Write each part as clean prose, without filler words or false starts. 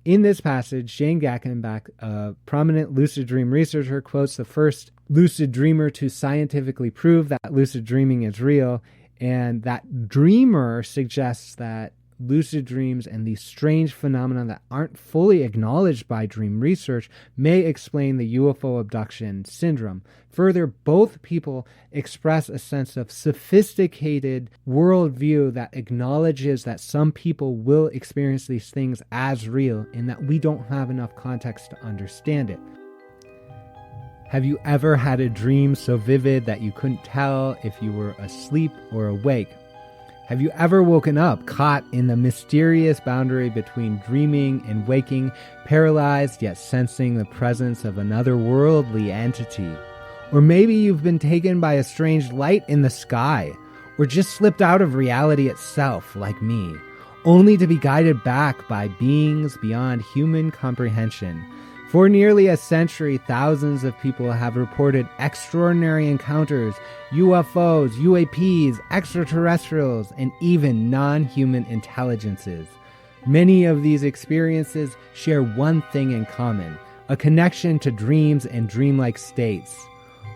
In this passage, Shane Gackenbach, a prominent lucid dream researcher, quotes the first lucid dreamer to scientifically prove that lucid dreaming is real, and that dreamer suggests that lucid dreams and these strange phenomena that aren't fully acknowledged by dream research may explain the UFO abduction syndrome. Further, both people express a sense of sophisticated worldview that acknowledges that some people will experience these things as real and that we don't have enough context to understand it. Have you ever had a dream so vivid that you couldn't tell if you were asleep or awake? Have you ever woken up caught in the mysterious boundary between dreaming and waking, paralyzed yet sensing the presence of another worldly entity? Or maybe you've been taken by a strange light in the sky, or just slipped out of reality itself like me, only to be guided back by beings beyond human comprehension. For nearly a century, thousands of people have reported extraordinary encounters, UFOs, UAPs, extraterrestrials, and even non-human intelligences. Many of these experiences share one thing in common, a connection to dreams and dreamlike states.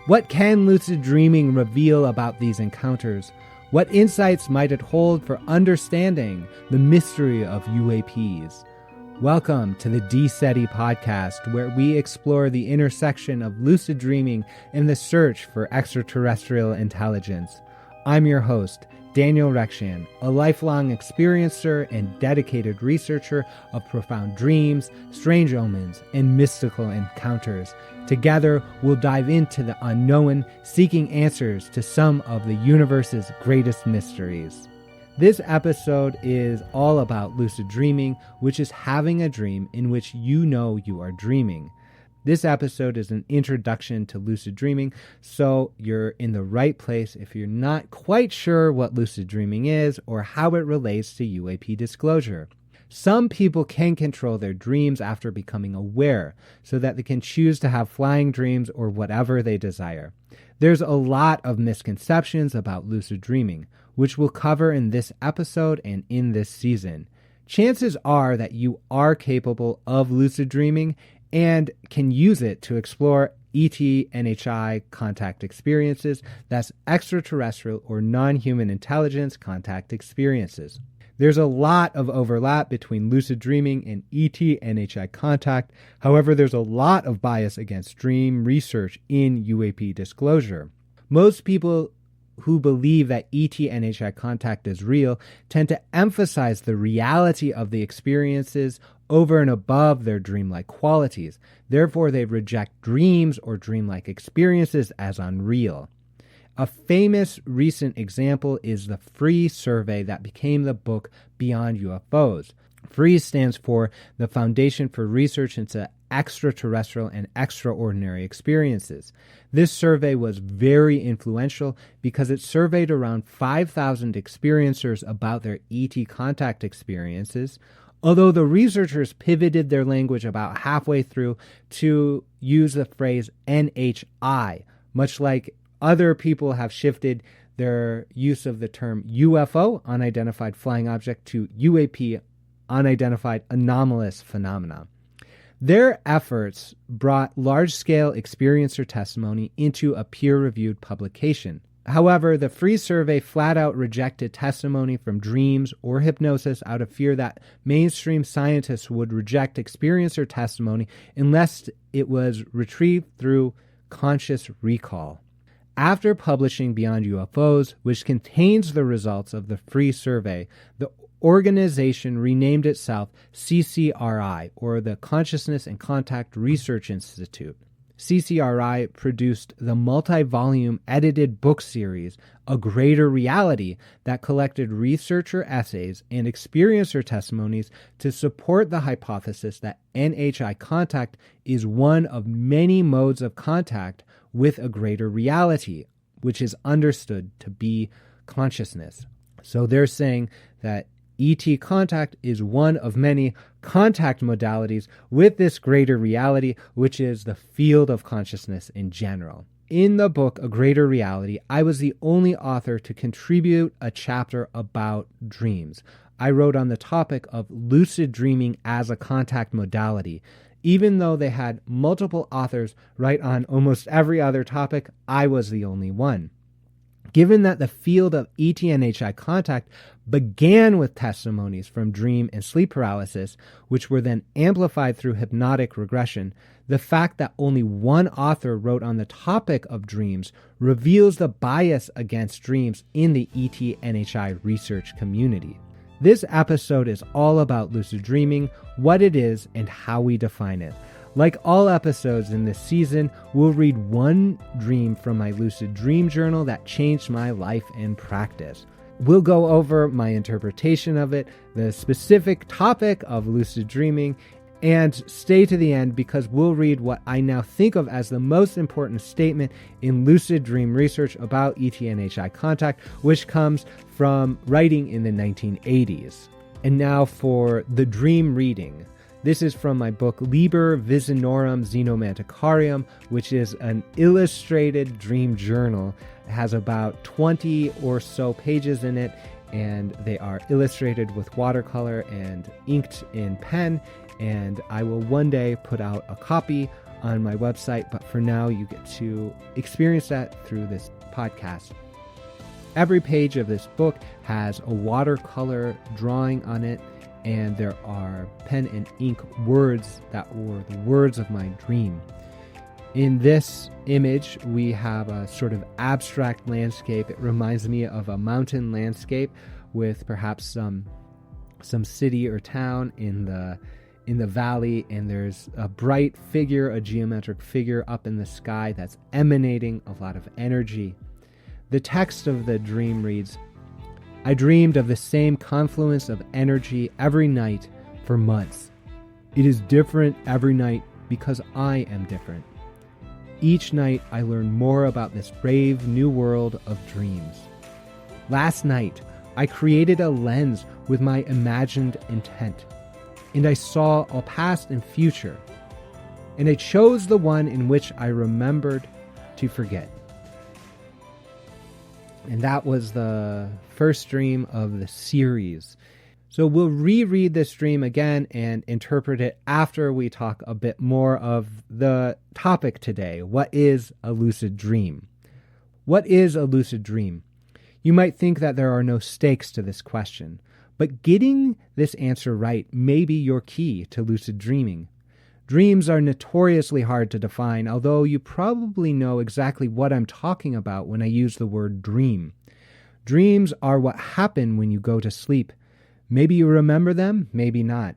What can lucid dreaming reveal about these encounters? What insights might it hold for understanding the mystery of UAPs? Welcome to the D-SETI Podcast, where we explore the intersection of lucid dreaming and the search for extraterrestrial intelligence. I'm your host, Daniel Rekshan, a lifelong experiencer and dedicated researcher of profound dreams, strange omens, and mystical encounters. Together, we'll dive into the unknown, seeking answers to some of the universe's greatest mysteries. This episode is all about lucid dreaming, which is having a dream in which you know you are dreaming. This episode is an introduction to lucid dreaming, so you're in the right place if you're not quite sure what lucid dreaming is or how it relates to UAP disclosure. Some people can control their dreams after becoming aware, so that they can choose to have flying dreams or whatever they desire. There's a lot of misconceptions about lucid dreaming, which we'll cover in this episode and in this season. Chances are that you are capable of lucid dreaming and can use it to explore ET, NHI contact experiences, that's extraterrestrial or non-human intelligence contact experiences. There's a lot of overlap between lucid dreaming and ET, NHI contact. However, there's a lot of bias against dream research in UAP disclosure. Most people who believe that ET, NHI contact is real tend to emphasize the reality of the experiences over and above their dreamlike qualities. Therefore, they reject dreams or dreamlike experiences as unreal. A famous recent example is the FREE survey that became the book Beyond UFOs. FREE stands for the Foundation for Research into Extraterrestrial and Extraordinary Experiences. This survey was very influential because it surveyed around 5,000 experiencers about their ET contact experiences, although the researchers pivoted their language about halfway through to use the phrase NHI, much like other people have shifted their use of the term UFO, unidentified flying object, to UAP, unidentified anomalous phenomena. Their efforts brought large-scale experiencer testimony into a peer-reviewed publication. However, the FREE survey flat-out rejected testimony from dreams or hypnosis out of fear that mainstream scientists would reject experiencer testimony unless it was retrieved through conscious recall. After publishing Beyond UFOs, which contains the results of the FREE survey, the organization renamed itself CCRI, or the Consciousness and Contact Research Institute. CCRI produced the multi-volume edited book series, A Greater Reality, that collected researcher essays and experiencer testimonies to support the hypothesis that NHI contact is one of many modes of contact with a greater reality, which is understood to be consciousness. So they're saying that ET contact is one of many contact modalities with this greater reality, which is the field of consciousness in general. In the book, A Greater Reality, I was the only author to contribute a chapter about dreams. I wrote on the topic of lucid dreaming as a contact modality. Even though they had multiple authors write on almost every other topic, I was the only one. Given that the field of ET and HI contact began with testimonies from dream and sleep paralysis, which were then amplified through hypnotic regression, the fact that only one author wrote on the topic of dreams reveals the bias against dreams in the ET and HI research community. This episode is all about lucid dreaming, what it is, and how we define it. Like all episodes in this season, we'll read one dream from my lucid dream journal that changed my life and practice. We'll go over my interpretation of it, the specific topic of lucid dreaming, and stay to the end because we'll read what I now think of as the most important statement in lucid dream research about ET and HI contact, which comes from writing in the 1980s. And now for the dream reading. This is from my book Liber Visionorum Xenomanticarium, which is an illustrated dream journal. It has about 20 or so pages in it, and they are illustrated with watercolor and inked in pen. And I will one day put out a copy on my website, but for now you get to experience that through this podcast. Every page of this book has a watercolor drawing on it, and there are pen and ink words that were the words of my dream. In this image, we have a sort of abstract landscape. It reminds me of a mountain landscape with perhaps some city or town in the valley, and there's a bright figure, a geometric figure up in the sky that's emanating a lot of energy. The text of the dream reads, I dreamed of the same confluence of energy every night for months. It is different every night because I am different. Each night I learn more about this brave new world of dreams. Last night I created a lens with my imagined intent, and I saw all past and future, and I chose the one in which I remembered to forget. And that was the first dream of the series. So we'll reread this dream again and interpret it after we talk a bit more of the topic today. What is a lucid dream? What is a lucid dream? You might think that there are no stakes to this question, but getting this answer right may be your key to lucid dreaming. Dreams are notoriously hard to define, although you probably know exactly what I'm talking about when I use the word dream. Dreams are what happen when you go to sleep. Maybe you remember them, maybe not.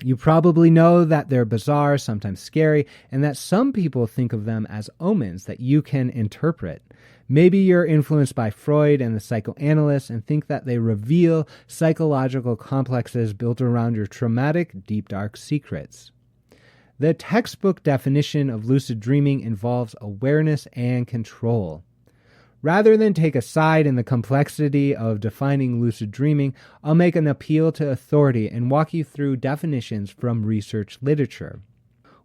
You probably know that they're bizarre, sometimes scary, and that some people think of them as omens that you can interpret. Maybe you're influenced by Freud and the psychoanalysts and think that they reveal psychological complexes built around your traumatic, deep, dark secrets. The textbook definition of lucid dreaming involves awareness and control. Rather than take a side in the complexity of defining lucid dreaming, I'll make an appeal to authority and walk you through definitions from research literature.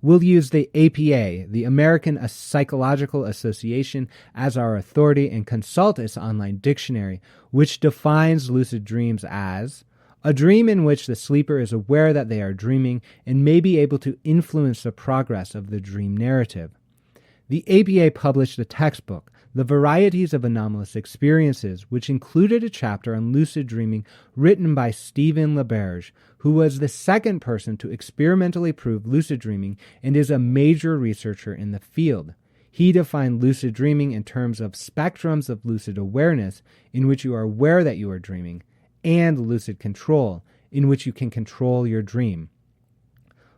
We'll use the APA, the American Psychological Association, as our authority and consult its online dictionary, which defines lucid dreams as a dream in which the sleeper is aware that they are dreaming and may be able to influence the progress of the dream narrative. The APA published a textbook, The Varieties of Anomalous Experiences, which included a chapter on lucid dreaming written by Stephen LaBerge, who was the second person to experimentally prove lucid dreaming and is a major researcher in the field. He defined lucid dreaming in terms of spectrums of lucid awareness, in which you are aware that you are dreaming, and lucid control, in which you can control your dream.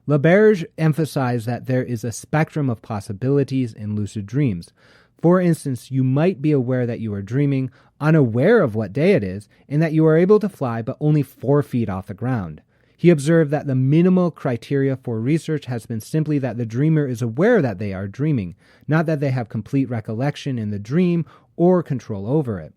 LaBerge emphasized that there is a spectrum of possibilities in lucid dreams. For instance, you might be aware that you are dreaming, unaware of what day it is, and that you are able to fly but only 4 feet off the ground. He observed that the minimal criteria for research has been simply that the dreamer is aware that they are dreaming, not that they have complete recollection in the dream or control over it.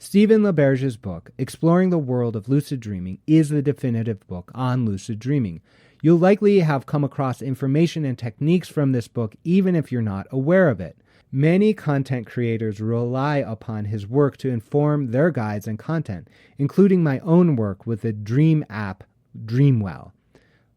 Stephen LaBerge's book, Exploring the World of Lucid Dreaming, is the definitive book on lucid dreaming. You'll likely have come across information and techniques from this book even if you're not aware of it. Many content creators rely upon his work to inform their guides and content, including my own work with the dream app Dreamwell.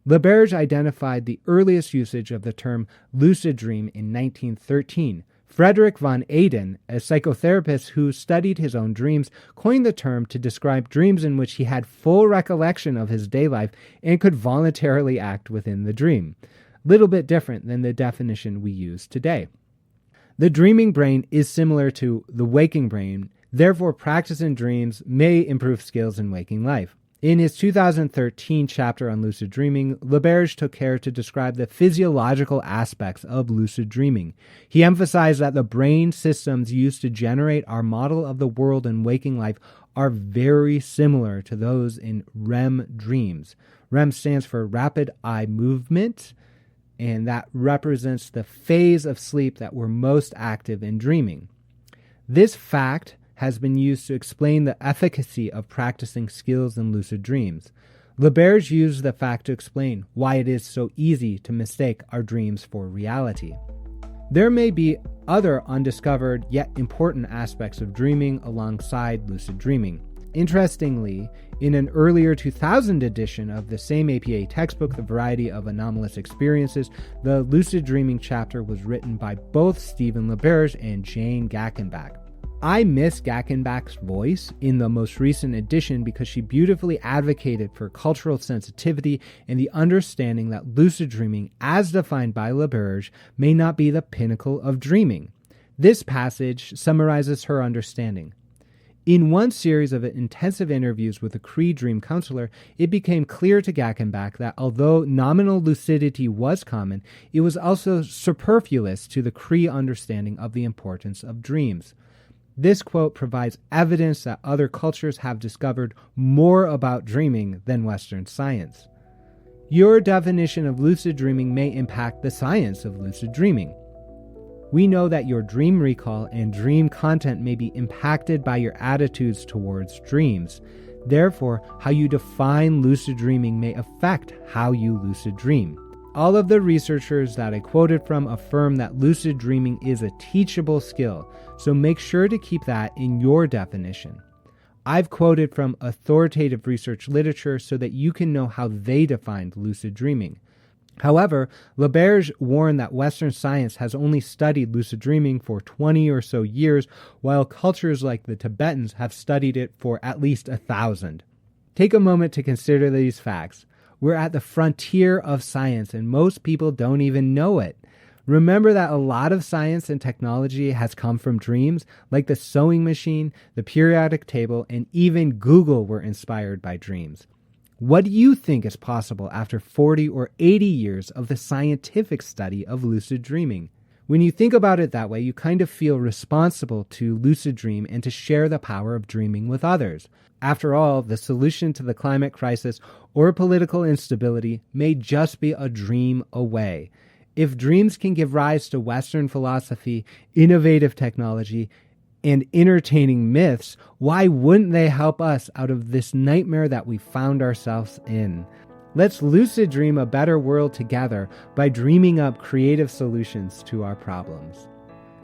LaBerge identified the earliest usage of the term lucid dream in 1913. Frederick von Aden, a psychotherapist who studied his own dreams, coined the term to describe dreams in which he had full recollection of his day life and could voluntarily act within the dream. Little bit different than the definition we use today. The dreaming brain is similar to the waking brain, therefore practice in dreams may improve skills in waking life. In his 2013 chapter on lucid dreaming, LaBerge took care to describe the physiological aspects of lucid dreaming. He emphasized that the brain systems used to generate our model of the world in waking life are very similar to those in REM dreams. REM stands for rapid eye movement, and that represents the phase of sleep that we're most active in dreaming. This fact has been used to explain the efficacy of practicing skills in lucid dreams. LaBerge used the fact to explain why it is so easy to mistake our dreams for reality. There may be other undiscovered yet important aspects of dreaming alongside lucid dreaming. Interestingly, in an earlier 2000 edition of the same APA textbook, The Variety of Anomalous Experiences, the lucid dreaming chapter was written by both Stephen LaBerge and Jane Gackenbach. I miss Gackenbach's voice in the most recent edition because she beautifully advocated for cultural sensitivity and the understanding that lucid dreaming, as defined by LaBerge, may not be the pinnacle of dreaming. This passage summarizes her understanding. In one series of intensive interviews with a Cree dream counselor, it became clear to Gackenbach that although nominal lucidity was common, it was also superfluous to the Cree understanding of the importance of dreams. This quote provides evidence that other cultures have discovered more about dreaming than Western science. Your definition of lucid dreaming may impact the science of lucid dreaming. We know that your dream recall and dream content may be impacted by your attitudes towards dreams. Therefore, how you define lucid dreaming may affect how you lucid dream. All of the researchers that I quoted from affirm that lucid dreaming is a teachable skill, so make sure to keep that in your definition. I've quoted from authoritative research literature so that you can know how they defined lucid dreaming. However, LaBerge warned that Western science has only studied lucid dreaming for 20 or so years, while cultures like the Tibetans have studied it for at least 1,000. Take a moment to consider these facts. We're at the frontier of science, and most people don't even know it. Remember that a lot of science and technology has come from dreams, like the sewing machine, the periodic table, and even Google were inspired by dreams. What do you think is possible after 40 or 80 years of the scientific study of lucid dreaming? When you think about it that way, you kind of feel responsible to lucid dream and to share the power of dreaming with others. After all, the solution to the climate crisis or political instability may just be a dream away. If dreams can give rise to Western philosophy, innovative technology, and entertaining myths, why wouldn't they help us out of this nightmare that we found ourselves in? Let's lucid dream a better world together by dreaming up creative solutions to our problems.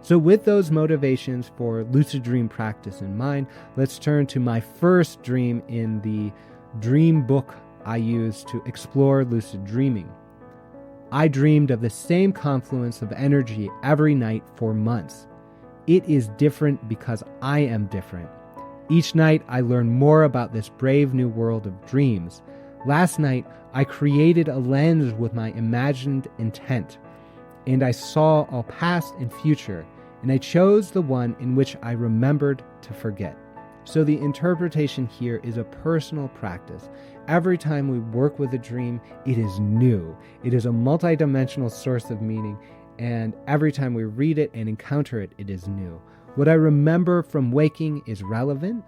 So with those motivations for lucid dream practice in mind, let's turn to my first dream in the dream book I used to explore lucid dreaming. I dreamed of the same confluence of energy every night for months. It is different because I am different. Each night I learn more about this brave new world of dreams. Last night I created a lens with my imagined intent, and I saw all past and future, and I chose the one in which I remembered to forget. So the interpretation here is a personal practice. Every time we work with a dream, it is new. It is a multidimensional source of meaning, and every time we read it and encounter it, it is new. What I remember from waking is relevant.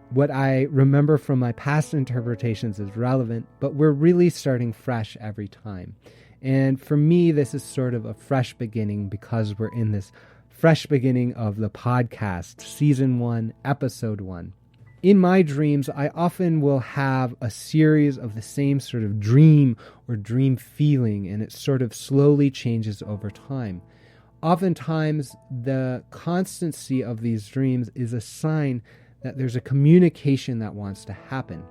What I remember from my past interpretations is relevant, but we're really starting fresh every time. And for me, this is sort of a fresh beginning because we're in this fresh beginning of the podcast, Season 1, Episode 1. In my dreams, I often will have a series of the same sort of dream or dream feeling, and it sort of slowly changes over time. oftentimes the constancy of these dreams is a sign that there's a communication that wants to happen.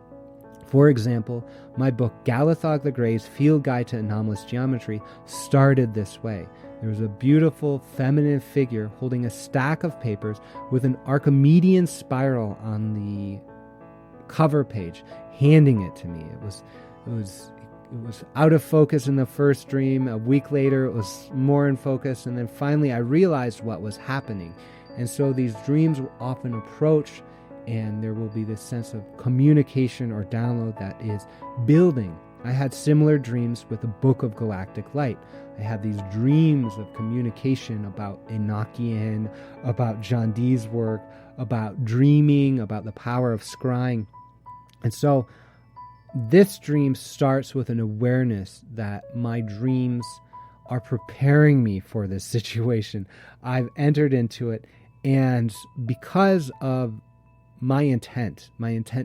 For example, my book, Galithog the Gray's Field Guide to Anomalous Geometry, started this way. There was a beautiful feminine figure holding a stack of papers with an Archimedean spiral on the cover page, handing it to me. It was out of focus in the first dream. A week later, it was more in focus. And then finally, I realized what was happening. And so these dreams will often approach, and there will be this sense of communication or download that is building. I had similar dreams with the Book of Galactic Light. I had these dreams of communication about Enochian, about John Dee's work, about dreaming, about the power of scrying. And so this dream starts with an awareness that my dreams are preparing me for this situation. I've entered into it, and because of my intent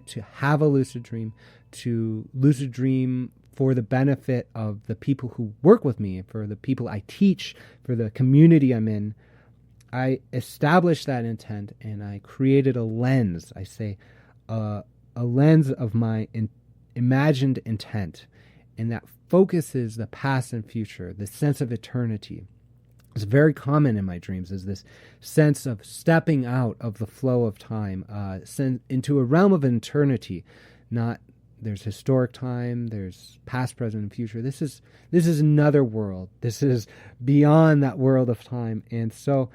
to have a lucid dream, to lucid dream for the benefit of the people who work with me, for the people I teach, for the community I'm in, I established that intent and I created a lens. I say a lens of my imagined intent, and that focuses the past and future, the sense of eternity. It's very common in my dreams, is this sense of stepping out of the flow of time, into a realm of eternity. Not there's historic time, there's past, present, and future. This is another world. This is beyond that world of time. And so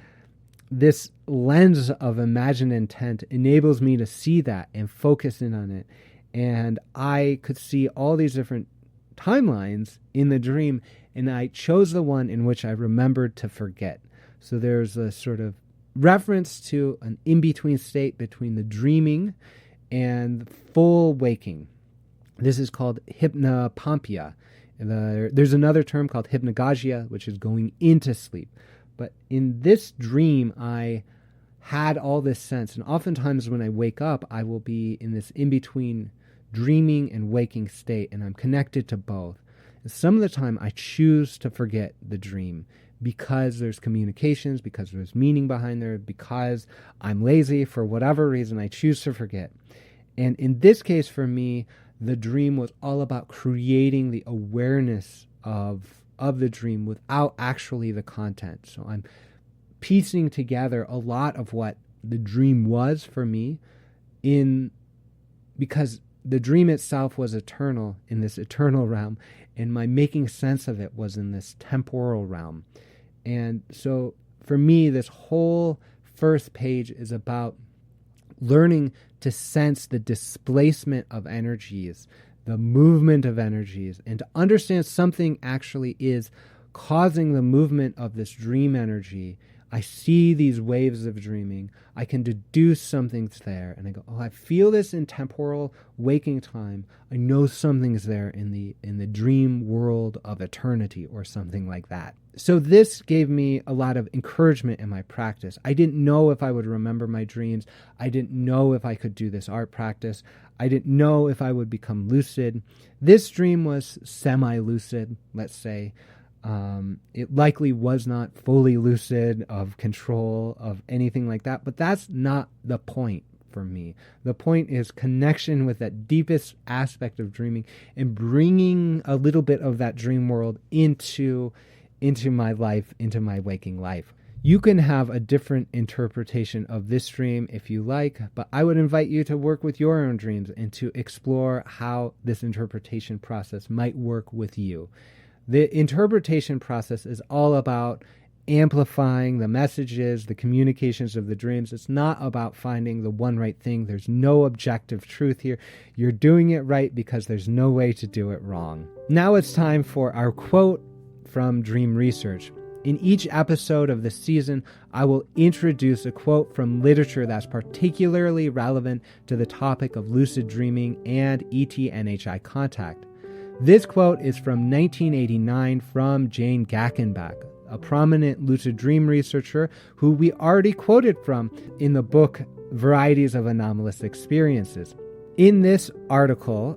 this lens of imagined intent enables me to see that and focus in on it. And I could see all these different timelines in the dream, and I chose the one in which I remembered to forget. So there's a sort of reference to an in-between state between the dreaming and full waking. This is called hypnopompia. There's another term called hypnagogia, which is going into sleep. But in this dream, I had all this sense. And oftentimes when I wake up, I will be in this in-between dreaming and waking state, and I'm connected to both. And some of the time I choose to forget the dream because there's communications, because there's meaning behind there, because I'm lazy. For whatever reason, I choose to forget. And in this case for me, the dream was all about creating the awareness of the dream without actually the content. So I'm piecing together a lot of what the dream was for me because the dream itself was eternal in this eternal realm, and my making sense of it was in this temporal realm. And so for me, this whole first page is about learning to sense the displacement of energies, the movement of energies, and to understand something actually is causing the movement of this dream energy. I see these waves of dreaming. I can deduce something's there. And I go, oh, I feel this in temporal waking time. I know something's there in the dream world of eternity or something like that. So this gave me a lot of encouragement in my practice. I didn't know if I would remember my dreams. I didn't know if I could do this art practice. I didn't know if I would become lucid. This dream was semi-lucid, let's say. It likely was not fully lucid, of control, of anything like that, but that's not the point for me. The point is connection with that deepest aspect of dreaming and bringing a little bit of that dream world into my life, into my waking life. You can have a different interpretation of this dream if you like, but I would invite you to work with your own dreams and to explore how this interpretation process might work with you. The interpretation process is all about amplifying the messages, the communications of the dreams. It's not about finding the one right thing. There's no objective truth here. You're doing it right because there's no way to do it wrong. Now it's time for our quote from Dream Research. In each episode of this season, I will introduce a quote from literature that's particularly relevant to the topic of lucid dreaming and ET-NHI contact. This quote is from 1989 from Jane Gackenbach, a prominent lucid dream researcher who we already quoted from in the book Varieties of Anomalous Experiences. In this article,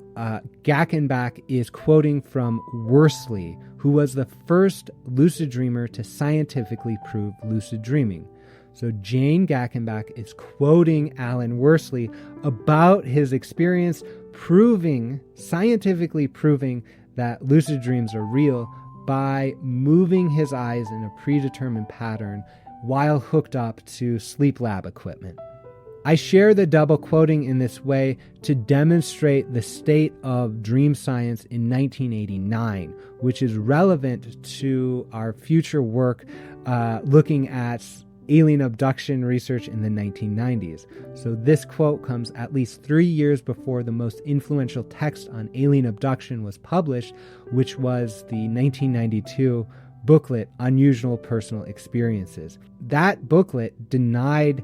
Gackenbach is quoting from Worsley. who was the first lucid dreamer to scientifically prove lucid dreaming. So Jane Gackenbach is quoting Alan Worsley about his experience scientifically proving that lucid dreams are real by moving his eyes in a predetermined pattern while hooked up to sleep lab equipment. I share the double quoting in this way to demonstrate the state of dream science in 1989, which is relevant to our future work looking at alien abduction research in the 1990s. So this quote comes at least 3 years before the most influential text on alien abduction was published, which was the 1992 booklet, Unusual Personal Experiences. That booklet denied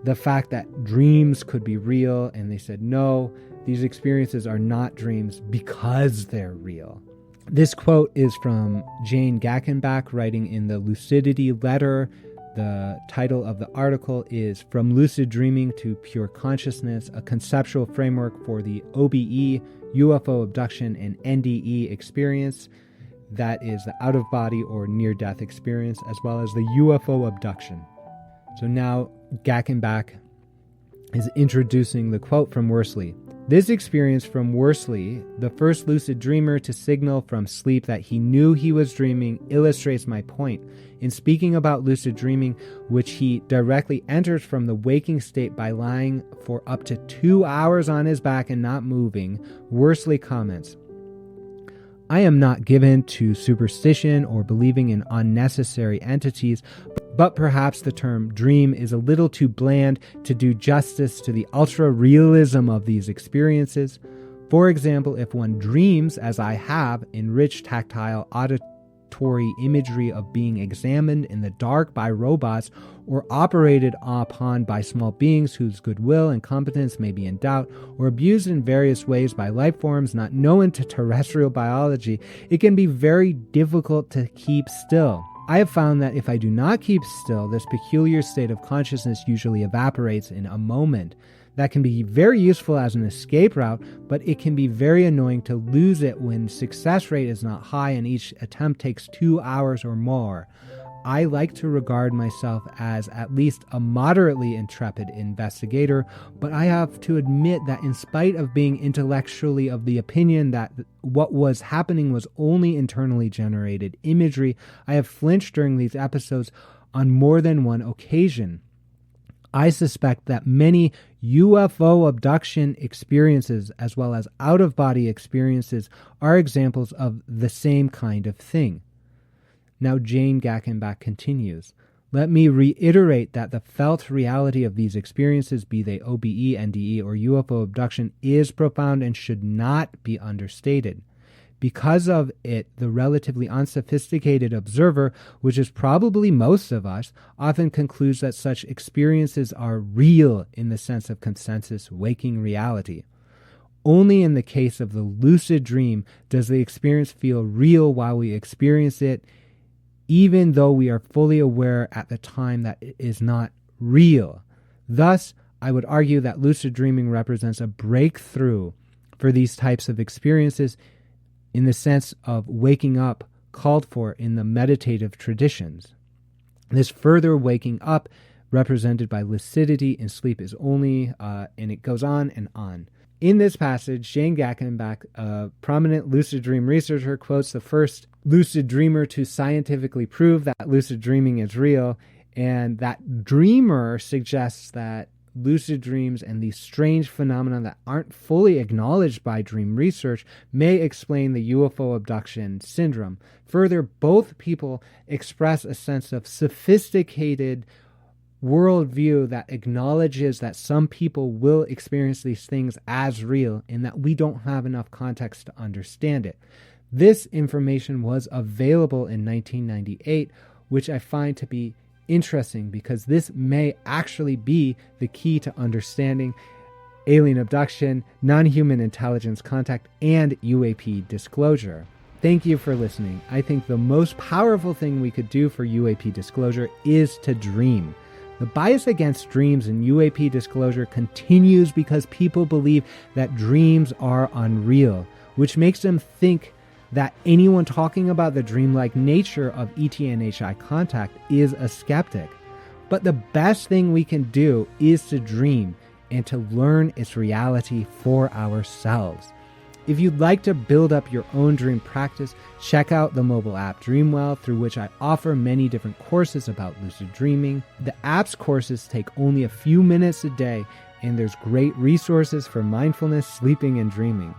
the fact that dreams could be real, and they said, no, these experiences are not dreams because they're real. This quote is from Jane Gackenbach, writing in the Lucidity Letter. The title of the article is From Lucid Dreaming to Pure Consciousness, a conceptual framework for the OBE, UFO abduction, and NDE experience. That is the out-of-body or near-death experience, as well as the UFO abduction. So now Gackenbach is introducing the quote from Worsley. This experience from Worsley, the first lucid dreamer to signal from sleep that he knew he was dreaming, illustrates my point. In speaking about lucid dreaming, which he directly enters from the waking state by lying for up to 2 hours on his back and not moving, Worsley comments, I am not given to superstition or believing in unnecessary entities, but perhaps the term dream is a little too bland to do justice to the ultra-realism of these experiences. For example, if one dreams, as I have, in rich tactile auditory imagery of being examined in the dark by robots or operated upon by small beings whose goodwill and competence may be in doubt, or abused in various ways by life forms not known to terrestrial biology, it can be very difficult to keep still. I have found that if I do not keep still, this peculiar state of consciousness usually evaporates in a moment. That can be very useful as an escape route, but it can be very annoying to lose it when success rate is not high and each attempt takes 2 hours or more. I like to regard myself as at least a moderately intrepid investigator, but I have to admit that in spite of being intellectually of the opinion that what was happening was only internally generated imagery, I have flinched during these episodes on more than one occasion. I suspect that many UFO abduction experiences, as well as out-of-body experiences, are examples of the same kind of thing. Now Jane Gackenbach continues, let me reiterate that the felt reality of these experiences, be they OBE, NDE, or UFO abduction, is profound and should not be understated. Because of it, the relatively unsophisticated observer, which is probably most of us, often concludes that such experiences are real in the sense of consensus waking reality. Only in the case of the lucid dream does the experience feel real while we experience it, even though we are fully aware at the time that it is not real. Thus, I would argue that lucid dreaming represents a breakthrough for these types of experiences in the sense of waking up called for in the meditative traditions. This further waking up represented by lucidity in sleep is only, and it goes on and on. In this passage, Jane Gackenbach, a prominent lucid dream researcher, quotes the first lucid dreamer to scientifically prove that lucid dreaming is real, and that dreamer suggests that lucid dreams and these strange phenomena that aren't fully acknowledged by dream research may explain the UFO abduction syndrome. Further, both people express a sense of sophisticated worldview that acknowledges that some people will experience these things as real and that we don't have enough context to understand it. This information was available in 1998, which I find to be interesting because this may actually be the key to understanding alien abduction, non-human intelligence contact, and UAP disclosure. Thank you for listening. I think the most powerful thing we could do for UAP disclosure is to dream. The bias against dreams and UAP disclosure continues because people believe that dreams are unreal, which makes them think that anyone talking about the dreamlike nature of ET and HI contact is a skeptic. But the best thing we can do is to dream and to learn its reality for ourselves. If you'd like to build up your own dream practice, check out the mobile app Dreamwell, through which I offer many different courses about lucid dreaming. The app's courses take only a few minutes a day, and there's great resources for mindfulness, sleeping, and dreaming.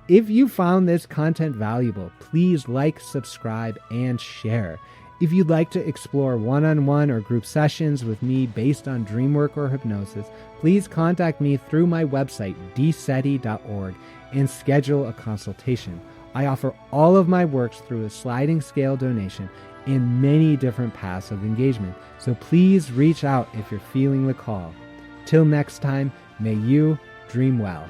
If you found this content valuable, please like, subscribe, and share. If you'd like to explore one-on-one or group sessions with me based on dream work or hypnosis, please contact me through my website, D-SETI.org, and schedule a consultation. I offer all of my works through a sliding scale donation and many different paths of engagement, so please reach out if you're feeling the call. Till next time, may you dream well.